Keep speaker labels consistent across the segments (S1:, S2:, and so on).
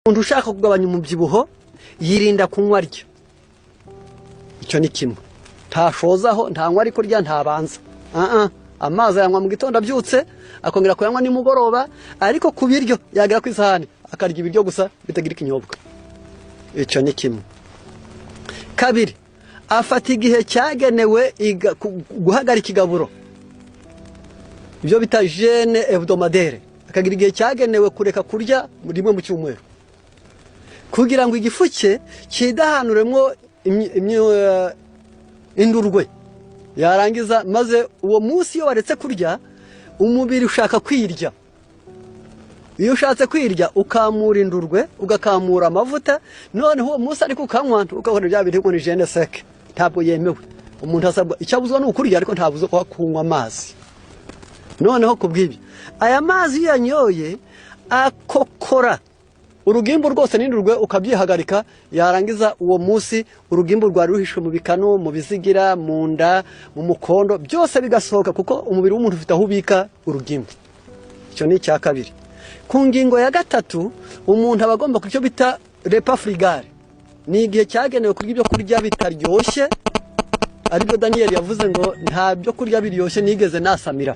S1: umuntu ushaka kugabanya umubyibuho yirinda kunywa arya. Icyo ni kimwe. Ntashozaho, ntanywa ariko rya ntabanza. Amazi yanywa mu gitondo abyutse, akongera kuyanywa nimugoroba, ariko ku biryo yagera ku isahani akarya ibiryo gusa bitagira ikinyobwa. Icyo ni kimwe. Kabiri, afata igihe cyagenewe guhagarika ikigaburo. Ibyo bita jeûne hebdomadaire. Akagira igihe cyagenewe kureka kurya rimwe mu cyumweru, kugira ngo igifu cye kidahanuremwo indurwe. Yarangiza maze uwo munsi iyo waretse kurya, umubiri ushaka kwirya. Iyo ushatse kwirya ukamura indurwe, ugakamura amavuta, noneho uwo munsi ariko ukanywa ukabona bya bintu ngo ni jeûne sec. Ntabwo yemewe. Umuntu asabwa icyabuzwa no kurya ariko ntabuze kunywa amazi. Noneho kubwibi aya mazi yanyoye akokora urugimbu rwose n'indurwe ukabyihagarika. Yarangiza uwo munsi urugimbu rwari ruhishwe mu bikano, mu bizigira, mu nda, mu mukondo, byose bigasohoka kuko umubiri w'umuntu ufite aho ubika urugimbu. Icyo ni icya kabiri. Ku ngingo ya gatatu, umuntu aba agomba kurya bita repas frugale. Ni igihe cyagenewe kurya ibyo kurya bitaryoshye, aribyo Daniel yavuze ngo nta byo kurya biryoshye nigeze nasamira.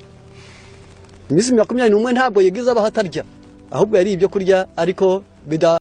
S1: Iminsi 21 ntabwo yigize abaho atarya, ahubwo yari ibyo kurya ariko